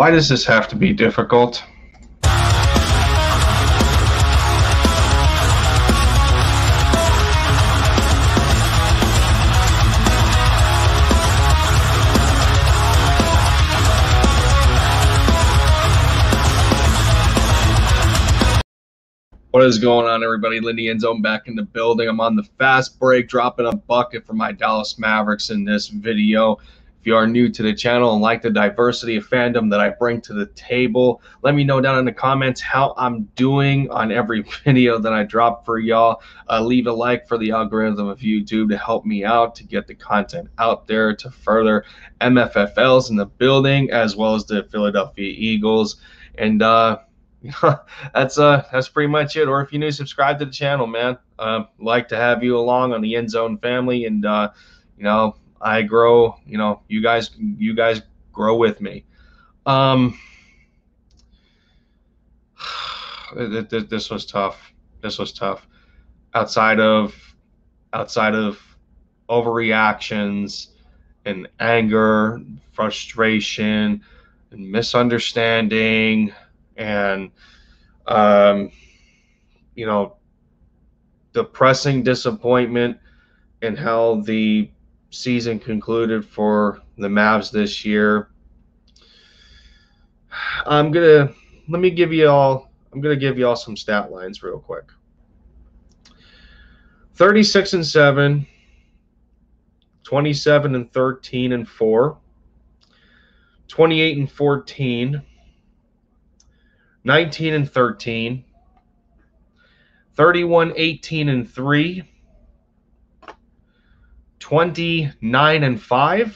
Why does this have to be difficult? What is going on, everybody? Lindy End Zone back in the building. I'm on the fast break, dropping a bucket for my Dallas Mavericks in this video. If you are new to the channel and like the diversity of fandom that I bring to the table, let me know down in the comments how I'm doing on every video that I drop for y'all. Leave a like for the algorithm of YouTube to help me out to get the content out there to further MFFLs in the building, as well as the Philadelphia Eagles. And that's pretty much it. Or if you're new, subscribe to the channel, man. Like to have you along on the End Zone family, and you know, I grow. You know, you guys grow with me. This was tough. This was tough. Outside of overreactions and anger, frustration, and misunderstanding, and you know, depressing disappointment in how the season concluded for the Mavs this year. I'm gonna give you all some stat lines real quick. 36-7, 27-13-4, 28-14, 19-13, 31-18-3, 29-5,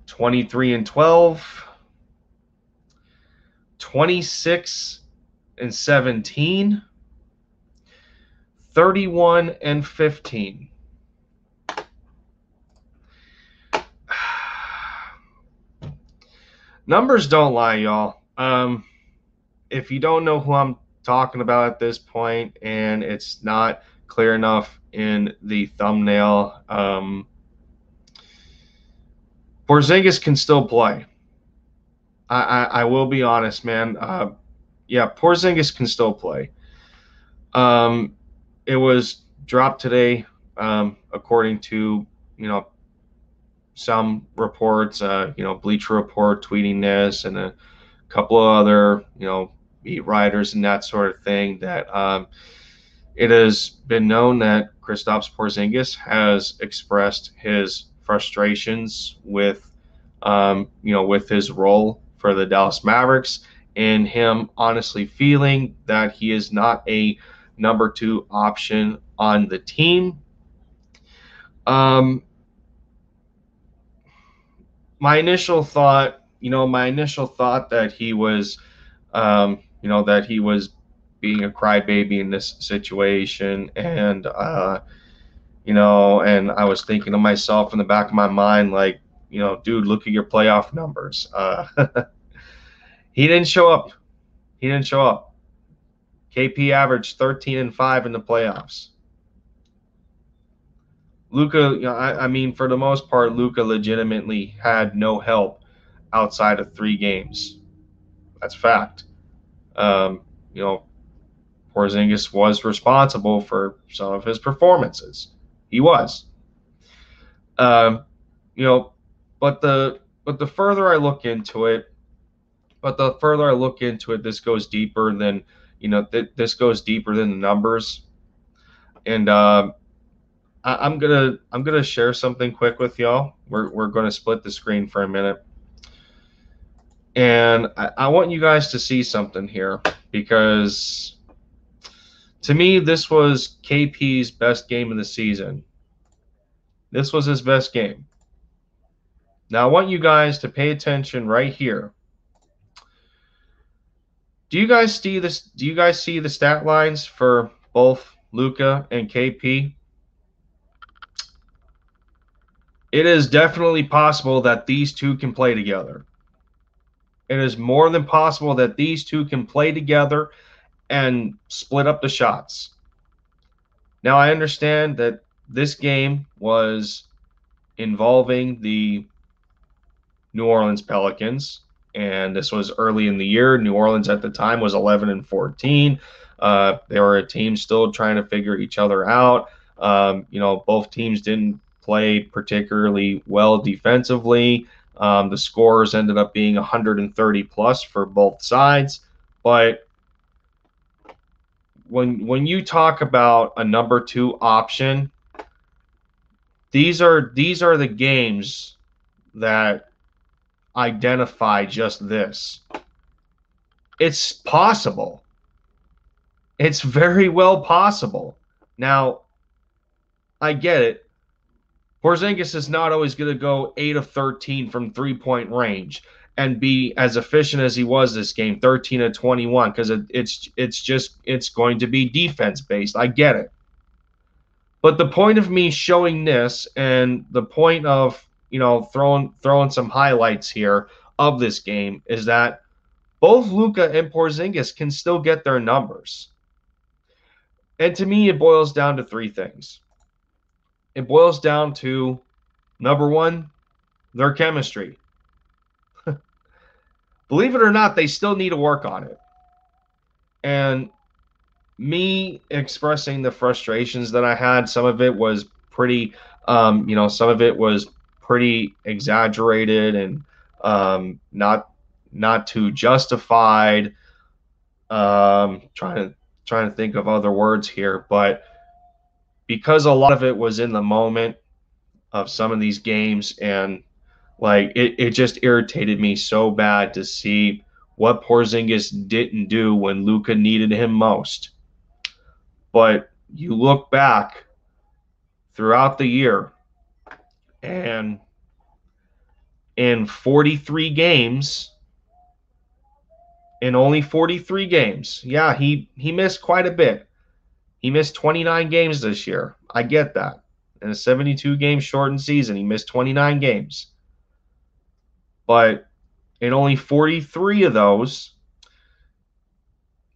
23-12, 26-17, 31-15. Numbers don't lie, y'all. If you don't know who I'm talking about at this point, and it's not clear enough in the thumbnail, Porzingis can still play. I will be honest, man. Yeah, Porzingis can still play. It was dropped today, according to, you know, some reports, you know, Bleacher Report tweeting this, and a couple of other, you know, beat writers and that sort of thing, that it has been known that Kristaps Porzingis has expressed his frustrations with, you know, with his role for the Dallas Mavericks, and him honestly feeling that he is not a number 2 option on the team. My initial thought that he was, you know, that he was being a crybaby in this situation, and you know, and I was thinking to myself in the back of my mind, like, you know, dude, look at your playoff numbers. He didn't show up. He didn't show up. KP averaged 13-5 in the playoffs. Luka, you know, I mean, for the most part, Luka legitimately had no help outside of 3 games. That's fact. You know, Porzingis was responsible for some of his performances. He was. You know, but the further I look into it, this goes deeper than, you know, this goes deeper than the numbers. And I'm gonna share something quick with y'all. We're gonna split the screen for a minute, and I want you guys to see something here, because to me this was KP's best game of the season. This was his best game. Now I want you guys to pay attention right here. Do you guys see this? Do you guys see the stat lines for both Luka and KP? It is definitely possible that these two can play together. It is more than possible that these two can play together and split up the shots. Now, I understand that this game was involving the New Orleans Pelicans, and this was early in the year. New Orleans at the time was 11-14. They were a team still trying to figure each other out. Both teams didn't play particularly well defensively. The scores ended up being 130 plus for both sides. But when you talk about a number two option, these are the games that identify just this. It's possible. It's very well possible. Now, I get it. Porzingis is not always going to go 8 of 13 from 3-point range and be as efficient as he was this game, 13 of 21, because it's going to be defense based. I get it. But the point of me showing this and the point of throwing some highlights here of this game is that both Luka and Porzingis can still get their numbers. And to me, it boils down to three things. It boils down to, number one, their chemistry. Believe it or not, they still need to work on it. And me expressing the frustrations that I had, some of it was pretty, some of it was pretty exaggerated and not too justified. Trying to think of other words here, but because a lot of it was in the moment of some of these games, and like it just irritated me so bad to see what Porzingis didn't do when Luka needed him most. But you look back throughout the year, and in 43 games, in only 43 games, yeah, he missed quite a bit. He missed 29 games this year. I get that. In a 72-game shortened season, he missed 29 games. But in only 43 of those,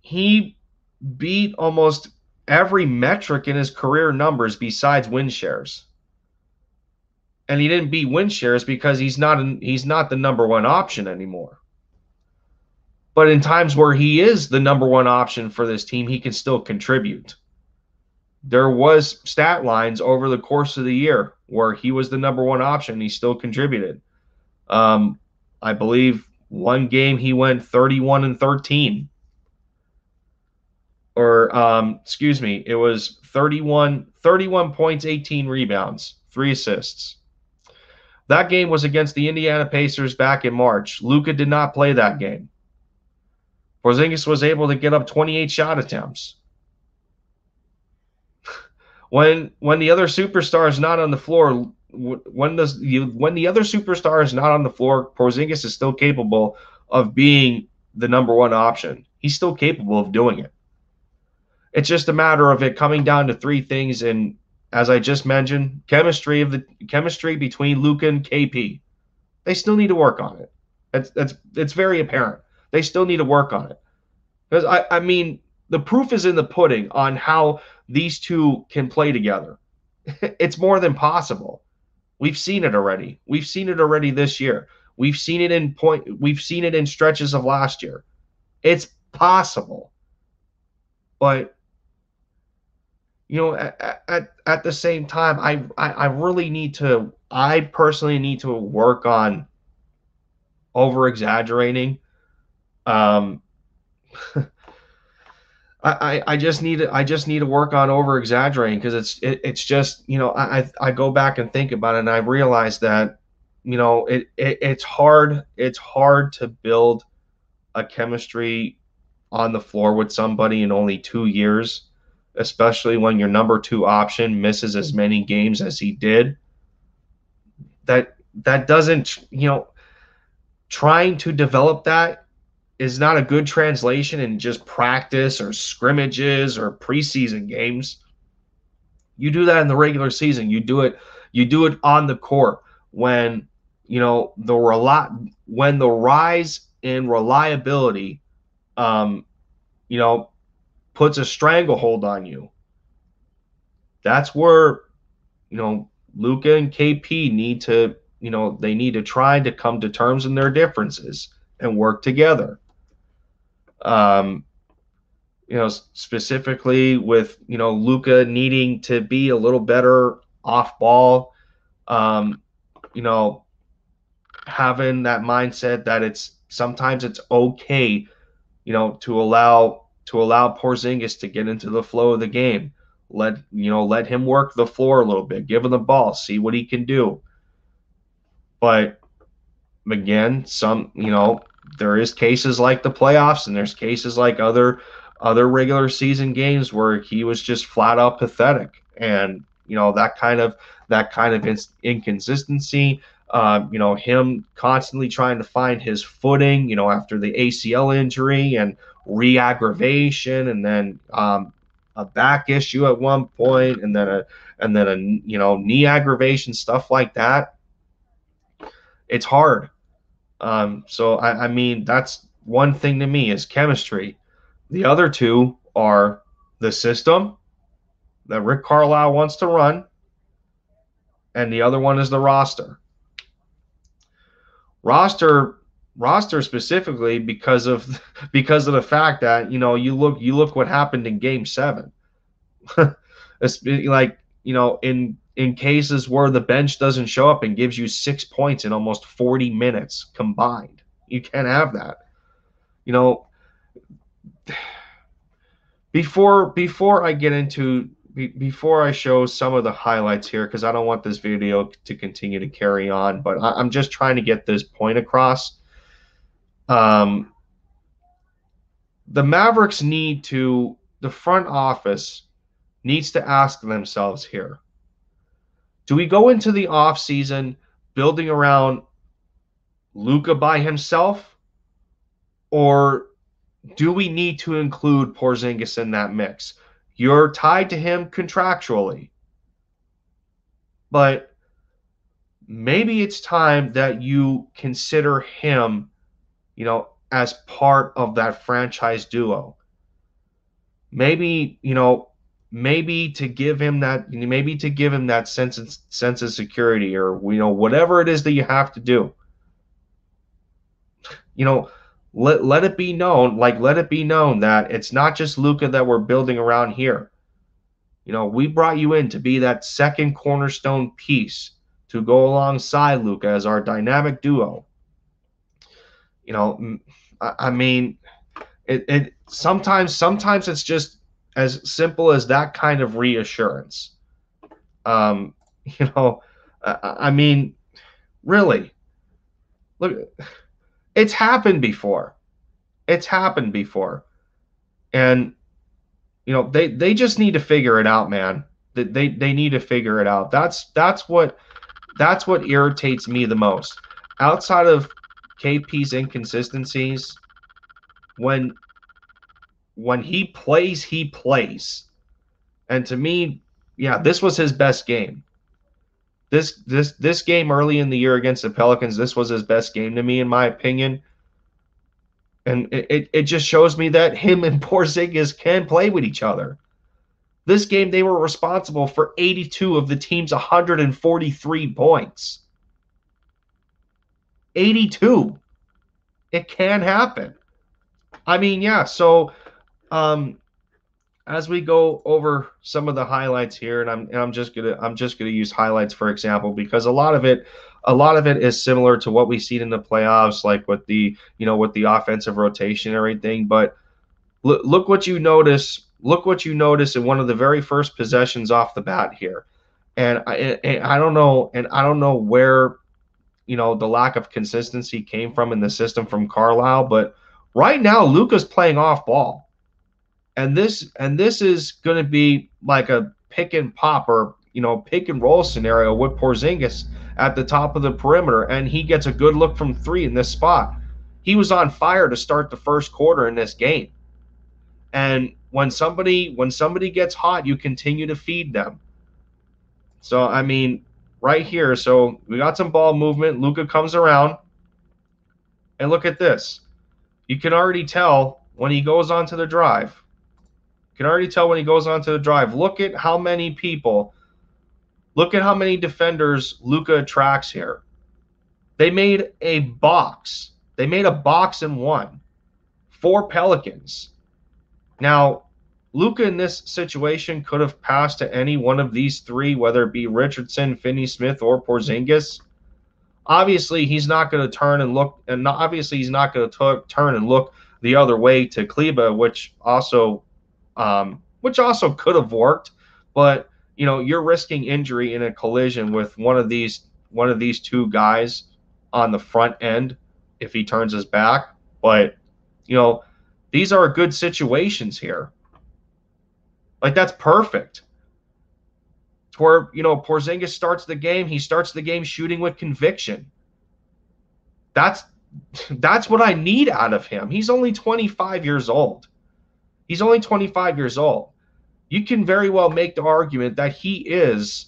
he beat almost every metric in his career numbers besides win shares. And he didn't beat win shares because he's not the number one option anymore. But in times where he is the number one option for this team, he can still contribute. There was stat lines over the course of the year where he was the number one option. He still contributed. I believe one game he went 31-13. Or excuse me, it was 31 points, 18 rebounds, 3 assists. That game was against the Indiana Pacers back in March. Luka did not play that game. Porzingis was able to get up 28 shot attempts. When the other superstar is not on the floor, when the other superstar is not on the floor, Porzingis is still capable of being the number one option. He's still capable of doing it. It's just a matter of it coming down to three things, and as I just mentioned, chemistry between Luka and KP. They still need to work on it. It's very apparent. They still need to work on it. Because I mean, the proof is in the pudding on how these two can play together. It's more than possible. We've seen it already. We've seen it already this year. We've seen it in stretches of last year. It's possible. But at the same time, I personally need to work on over exaggerating. I just need to work on over exaggerating, because it's just, I go back and think about it, and I realize that it's hard to build a chemistry on the floor with somebody in only 2 years, especially when your number two option misses as many games as he did. That doesn't, trying to develop that is not a good translation in just practice or scrimmages or preseason games. You do that in the regular season. You do it on the court when the rise in reliability puts a stranglehold on you. That's where Luka and KP need to they need to try to come to terms in their differences and work together. Um, specifically with, Luka needing to be a little better off ball, um, you know, having that mindset that sometimes it's okay, to allow Porzingis to get into the flow of the game. Let him work the floor a little bit, give him the ball, see what he can do. But again, there is cases like the playoffs, and there's cases like other regular season games where he was just flat out pathetic, and that kind of inconsistency. Him constantly trying to find his footing, after the ACL injury and re-aggravation, and then a back issue at one point, and then a knee aggravation, stuff like that. It's hard. So I mean, that's one thing to me is chemistry. The other two are the system that Rick Carlisle wants to run, and the other one is the roster. Roster specifically because of the fact that you look what happened in Game 7. It's like, in cases where the bench doesn't show up and gives you 6 points in almost 40 minutes combined. You can't have that. Before I show some of the highlights here, because I don't want this video to continue to carry on, but I'm just trying to get this point across. The Mavericks the front office needs to ask themselves here: do we go into the offseason building around Luka by himself, or do we need to include Porzingis in that mix? You're tied to him contractually, but maybe it's time that you consider him, as part of that franchise duo. Maybe to give him that sense of security, or whatever it is that you have to do. Let it be known that it's not just Luka that we're building around here. We brought you in to be that second cornerstone piece to go alongside Luka as our dynamic duo. I mean, it sometimes it's just as simple as that kind of reassurance. I mean, really, look, it's happened before. And they just need to figure it out, man. They need to figure it out. That's what irritates me the most. Outside of KP's inconsistencies, when he plays. And to me, yeah, this was his best game. This game early in the year against the Pelicans, this was his best game to me, in my opinion. And it just shows me that him and Porzingis can play with each other. This game, they were responsible for 82 of the team's 143 points. 82. It can happen. I mean, yeah, so as we go over some of the highlights here, and I'm just gonna use highlights for example, because a lot of it is similar to what we see in the playoffs, like with the offensive rotation and everything. But look what you notice. Look what you notice in one of the very first possessions off the bat here, and I don't know where the lack of consistency came from in the system from Carlisle, but right now Luka's playing off ball. And this is going to be like a pick and pop, or pick and roll scenario with Porzingis at the top of the perimeter, and he gets a good look from three in this spot. He was on fire to start the first quarter in this game. And when somebody gets hot, you continue to feed them. So I mean, right here, so we got some ball movement. Luka comes around, and look at this. You can already tell when he goes onto the drive. Look at how many defenders Luka attracts here. They made a box. They made a box and won for Pelicans. Now, Luka in this situation could have passed to any one of these three, whether it be Richardson, Finney-Smith, or Porzingis. Obviously, he's not going to turn and look, and obviously he's not going to turn and look the other way to Kleba, which also could have worked. But you're risking injury in a collision with one of these two guys on the front end if he turns his back. But these are good situations here. Like, that's perfect. It's where Porzingis starts the game. He starts the game shooting with conviction. That's what I need out of him. He's only 25 years old. He's only 25 years old. You can very well make the argument that he is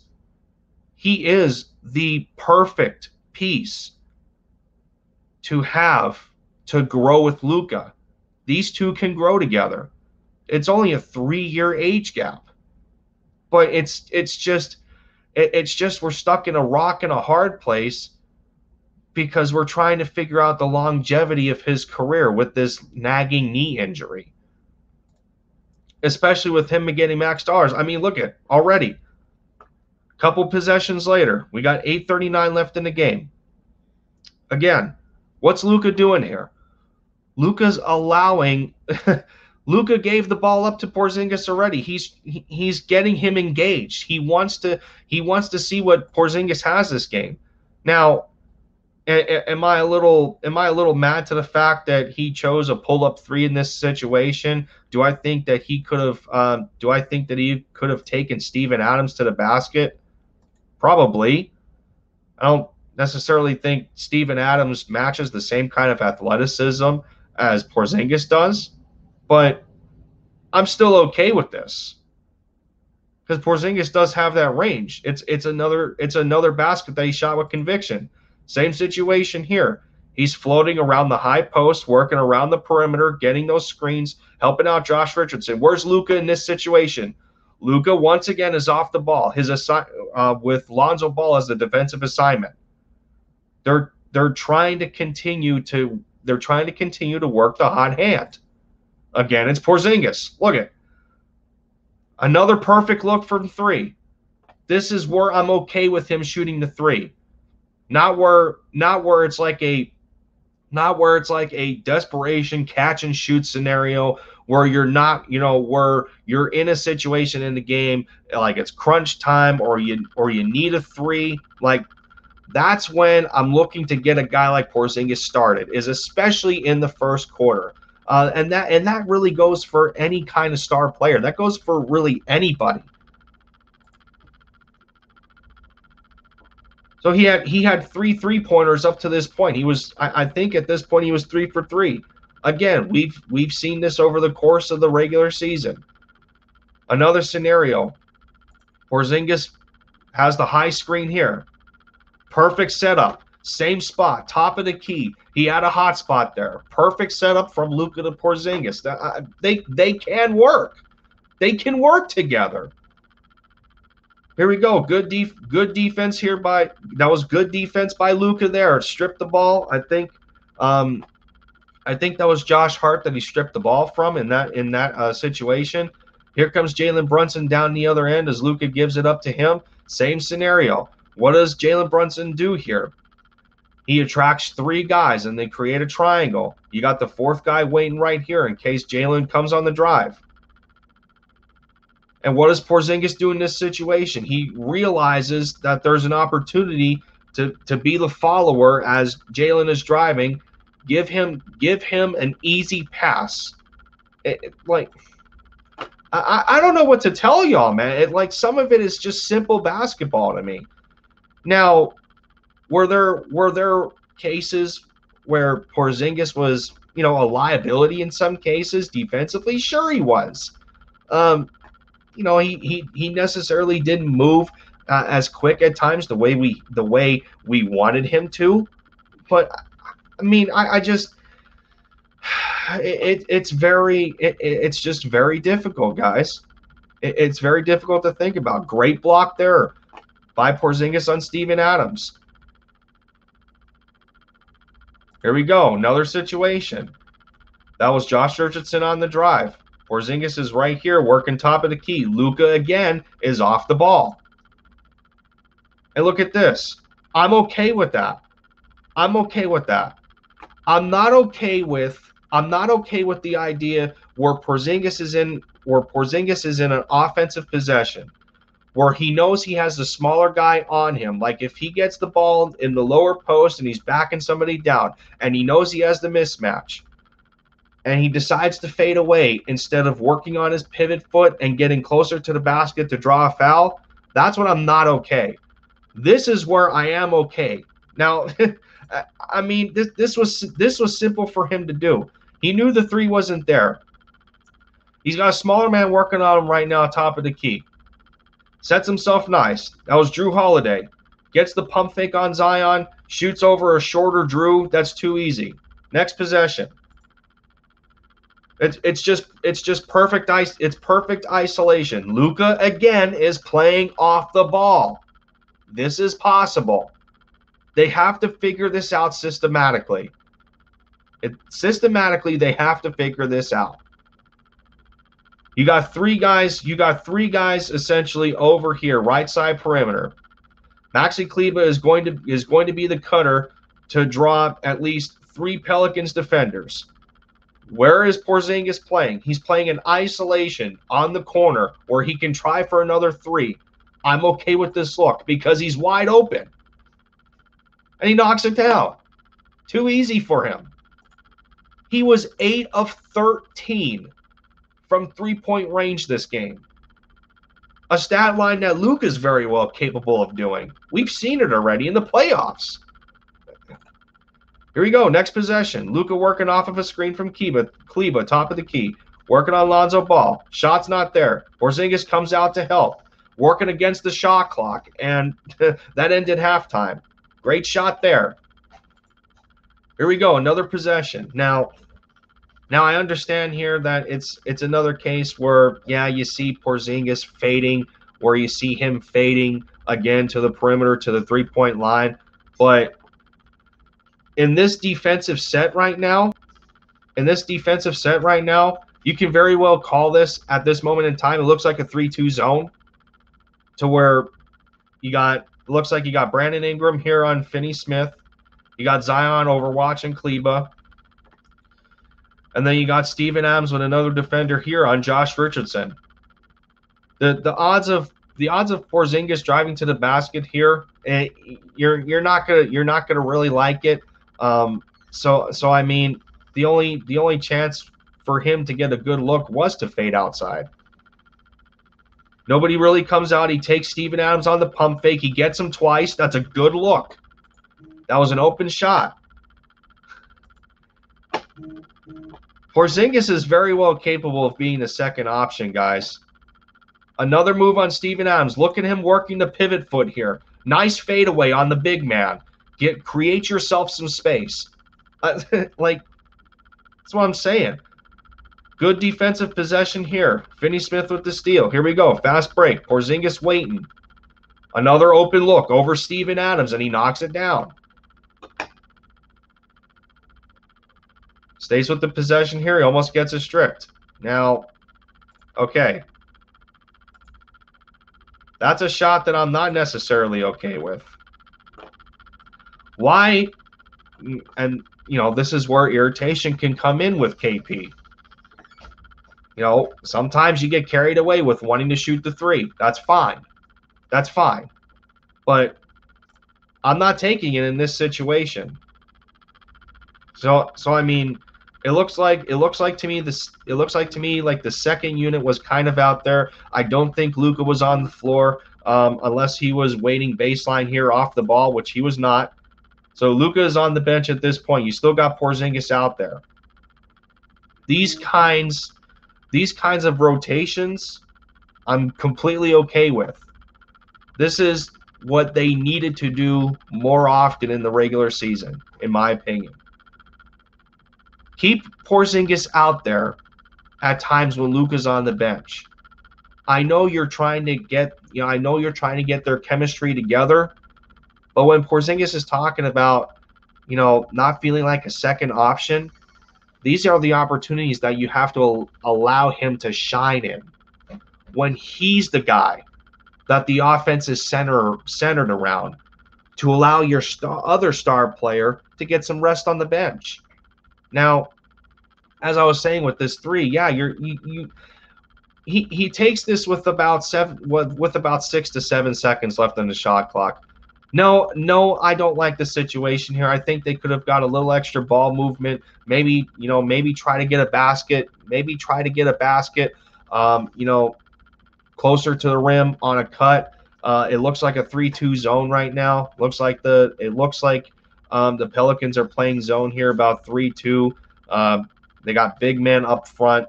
the perfect piece to have to grow with Luka. These two can grow together. It's only a 3-year age gap, but it's just we're stuck in a rock and a hard place because we're trying to figure out the longevity of his career with this nagging knee injury, especially with him getting max dollars. I mean, look at already. Couple possessions later, we got 8:39 left in the game. Again, what's Luka doing here? Luka's allowing. Luka gave the ball up to Porzingis already. He's getting him engaged. He wants to see what Porzingis has this game. Now, am I a little mad to the fact that he chose a pull-up three in this situation? Do I think that he could have taken Steven Adams to the basket? Probably. I don't necessarily think Steven Adams matches the same kind of athleticism as Porzingis does, but I'm still okay with this because Porzingis does have that range. It's another basket that he shot with conviction. Same situation here. He's floating around the high post, working around the perimeter, getting those screens, helping out Josh Richardson. Where's Luka in this situation? Luka once again is off the ball. With Lonzo Ball as the defensive assignment. They're trying to continue to work the hot hand. Again, it's Porzingis. Look at another perfect look from three. This is where I'm okay with him shooting the three. Not where it's like a desperation catch and shoot scenario where you're not, where you're in a situation in the game like it's crunch time or you need a three. Like, that's when I'm looking to get a guy like Porzingis started, is especially in the first quarter. And that really goes for any kind of star player. That goes for really anybody. So he had 3 3-pointers up to this point. He was, I think at this point he was 3 for 3. Again, we've seen this over the course of the regular season. Another scenario. Porzingis has the high screen here. Perfect setup. Same spot, top of the key. He had a hot spot there. Perfect setup from Luka to Porzingis. They can work. They can work together. Here we go. Good defense here that was good defense by Luka there. Stripped the ball. I think that was Josh Hart that he stripped the ball from in that situation. Here comes Jalen Brunson down the other end as Luka gives it up to him. Same scenario. What does Jalen Brunson do here? He attracts 3 guys, and they create a triangle. You got the 4th guy waiting right here in case Jalen comes on the drive. And what does Porzingis do in this situation? He realizes that there's an opportunity to be the follower as Jalen is driving. Give him an easy pass. I don't know what to tell y'all, man. Some of it is just simple basketball to me. Now, were there cases where Porzingis was, a liability in some cases defensively? Sure, he was. He necessarily didn't move as quick at times the way we wanted him to. But I mean, I just it's just very difficult, guys. It's very difficult to think about. Great block there by Porzingis on Steven Adams. Here we go. Another situation. That was Josh Richardson on the drive. Porzingis is right here working top of the key. Luka again is off the ball. And look at this. I'm okay with that. I'm okay with that. I'm not okay with the idea where Porzingis is in an offensive possession where he knows he has the smaller guy on him. Like if he gets the ball in the lower post and he's backing somebody down and he knows he has the mismatch and he decides to fade away instead of working on his pivot foot and getting closer to the basket to draw a foul, that's what I'm not okay. This is where I am okay. Now, I mean, this was simple for him to do. He knew the three wasn't there. He's got a smaller man working on him right now, top of the key. Sets himself nice. That was Drew Holiday. Gets the pump fake on Zion. Shoots over a shorter Drew. That's too easy. Next possession. It's just perfect. It's perfect isolation. Luka again is playing off the ball. This is possible. They have to figure this out systematically. Systematically, they have to figure this out. You got three guys essentially over here, right side perimeter. Maxi Kleber is going to be the cutter to draw at least 3 Pelicans defenders. Where is Porzingis playing? He's playing in isolation on the corner where he can try for another 3. I'm okay with this look because he's wide open. And he knocks it down. Too easy for him. He was 8 of 13 from three-point range this game. A stat line that Luke is very well capable of doing. We've seen it already in the playoffs. Here we go. Next possession. Luka working off of a screen from Kleba, top of the key. Working on Lonzo Ball. Shot's not there. Porzingis comes out to help. Working against the shot clock. And that ended halftime. Great shot there. Here we go. Another possession. Now I understand here that it's another case where, yeah, you see Porzingis fading, where you see him fading again to the perimeter, to the three-point line. But in this defensive set right now, you can very well call this at this moment in time. It looks like a 3-2 zone to where looks like you got Brandon Ingram here on Finney-Smith. You got Zion overwatching Kleba. And then you got Steven Adams with another defender here on Josh Richardson. The odds of Porzingis driving to the basket here, you're not gonna really like it. So I mean, the only chance for him to get a good look was to fade outside. Nobody really comes out. He takes Steven Adams on the pump fake. He gets him twice. That's a good look. That was an open shot. Porzingis is very well capable of being the second option, guys. Another move on Steven Adams. Look at him working the pivot foot here. Nice fadeaway on the big man. Create yourself some space. Like, that's what I'm saying. Good defensive possession here. Finney-Smith with the steal. Here we go. Fast break. Porzingis waiting. Another open look over Steven Adams, and he knocks it down. Stays with the possession here. He almost gets it stripped. Now, okay. That's a shot that I'm not necessarily okay with. Why? And, you know, this is where irritation can come in with KP. You know, sometimes you get carried away with wanting to shoot the 3. That's fine. That's fine. But I'm not taking it in this situation. So I mean, it looks like to me like the second unit was kind of out there. I don't think Luka was on the floor unless he was waiting baseline here off the ball, which he was not. So Luka is on the bench at this point. You still got Porzingis out there. These kinds of rotations, I'm completely okay with. This is what they needed to do more often in the regular season, in my opinion. Keep Porzingis out there at times when Luka's on the bench. I know you're trying to get their chemistry together, but when Porzingis is talking about not feeling like a second option, these are the opportunities that you have to allow him to shine in when he's the guy that the offense is centered around, to allow your other star player to get some rest on the bench. Now, as I was saying with this three, yeah, he takes this with about 6 to 7 seconds left on the shot clock. No, I don't like the situation here. I think they could have got a little extra ball movement. Maybe try to get a basket. Closer to the rim on a cut. It looks like a 3-2 zone right now. It looks like the Pelicans are playing zone here, about 3-2. They got big men up front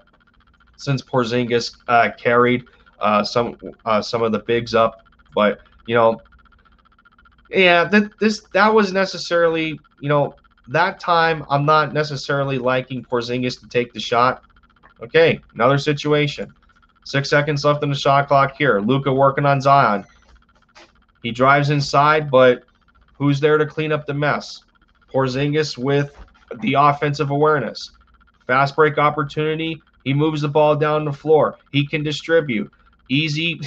since Porzingis carried some of the bigs up, but that was necessarily, that time I'm not necessarily liking Porzingis to take the shot. Okay, another situation. 6 seconds left on the shot clock here. Luka working on Zion. He drives inside, but who's there to clean up the mess? Porzingis with the offensive awareness. Fast break opportunity. He moves the ball down the floor. He can distribute. Easy,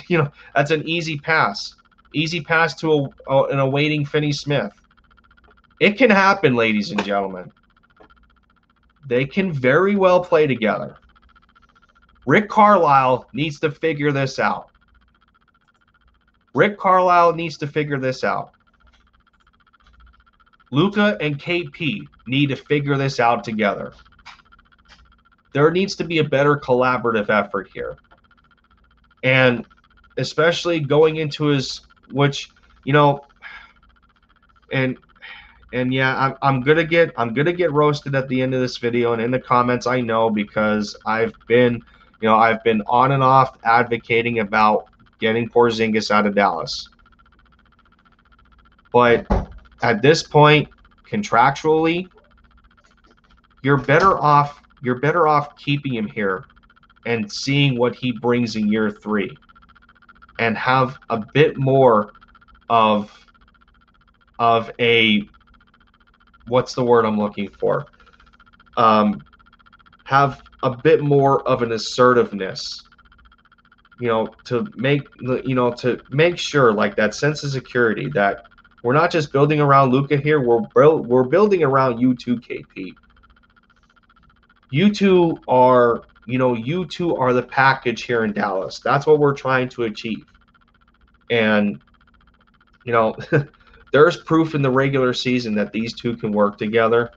that's an easy pass. Easy pass to an awaiting Finney-Smith. It can happen, ladies and gentlemen. They can very well play together. Rick Carlisle needs to figure this out. Luka and KP need to figure this out together. There needs to be a better collaborative effort here. And especially going into his, and yeah, I'm gonna get roasted at the end of this video and in the comments, I know, because I've been on and off advocating about getting Porzingis out of Dallas. But at this point, contractually, you're better off keeping him here and seeing what he brings in year 3, and have a bit more of a, what's the word I'm looking for? Have a bit more of an assertiveness, to make sure, like, that sense of security that we're not just building around Luka here. We're building around you too, KP. You two are the package here in Dallas. That's what we're trying to achieve. And there's proof in the regular season that these two can work together.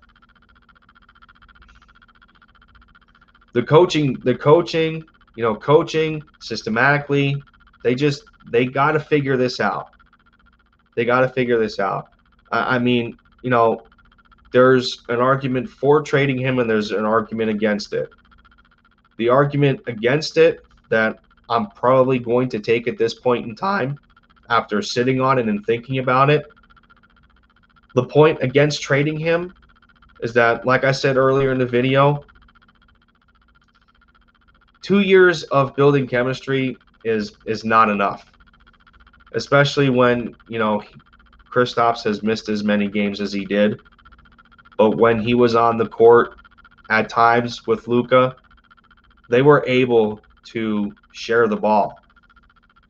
The coaching, coaching systematically, they got to figure this out. I mean, there's an argument for trading him and there's an argument against it. The argument against it that I'm probably going to take at this point in time, after sitting on it and thinking about it, the point against trading him is that, like I said earlier in the video, 2 years of building chemistry is not enough, especially when Kristaps has missed as many games as he did. But when he was on the court at times with Luka, they were able to share the ball.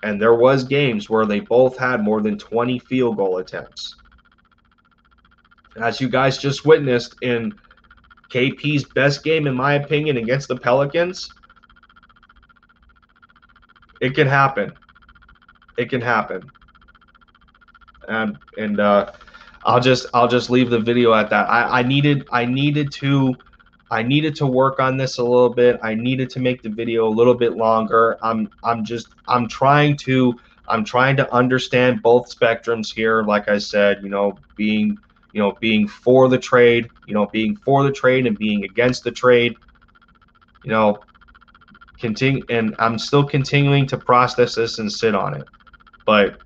And there was games where they both had more than 20 field goal attempts. As you guys just witnessed in KP's best game, in my opinion, against the Pelicans, it can happen. And I'll just leave the video at that. I needed to work on this a little bit. I needed to make the video a little bit longer. I'm trying to understand both spectrums here. Like I said, being for the trade, and being against the trade. And I'm still continuing to process this and sit on it. But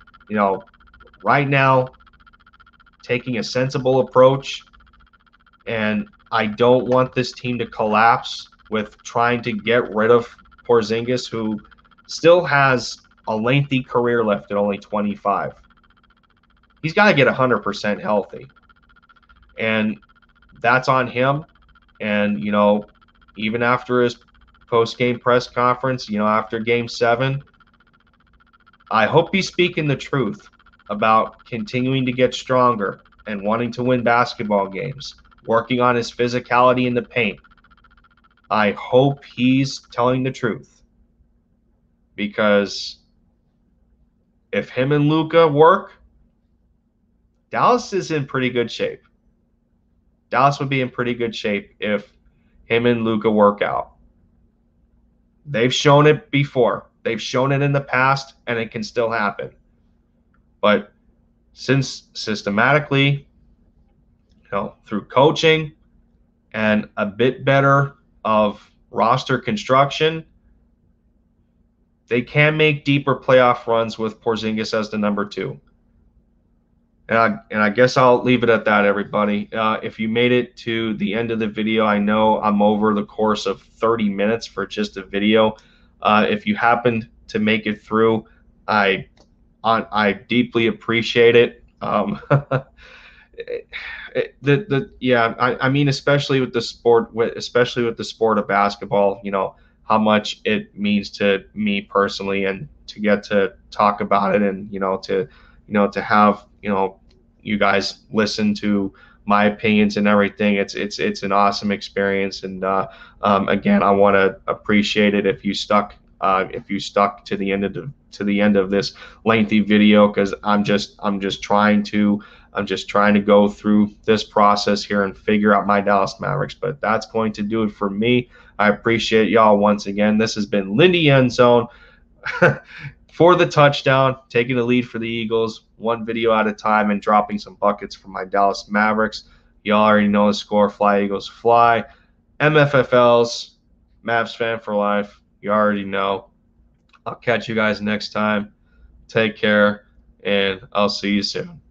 right now, taking a sensible approach, and I don't want this team to collapse with trying to get rid of Porzingis, who still has a lengthy career left at only 25. He's got to get 100% healthy. and that's on him. And, even after his post-game press conference, after Game 7, I hope he's speaking the truth about continuing to get stronger and wanting to win basketball games, working on his physicality in the paint. I hope he's telling the truth, because if him and Luka work, Dallas is in pretty good shape. Dallas would be in pretty good shape if him and Luka work out. They've shown it before. They've shown it in the past, and it can still happen. But since systematically, through coaching and a bit better of roster construction, they can make deeper playoff runs with Porzingis as the number 2. And I guess I'll leave it at that, everybody. If you made it to the end of the video, I know I'm over the course of 30 minutes for just a video. If you happened to make it through, I deeply appreciate it. I mean, especially with the sport, of basketball, how much it means to me personally, and to get to talk about it, and to have you guys listen to my opinions and everything. It's an awesome experience, and again, I want to appreciate it if you stuck to the end of this lengthy video, because I'm just trying to go through this process here and figure out my Dallas Mavericks. But that's going to do it for me. I appreciate y'all once again. This has been Lindy Endzone for the touchdown, taking the lead for the Eagles, one video at a time, and dropping some buckets for my Dallas Mavericks. Y'all already know the score. Fly, Eagles, fly. MFFLs, Mavs fan for life. You already know. I'll catch you guys next time. Take care, and I'll see you soon.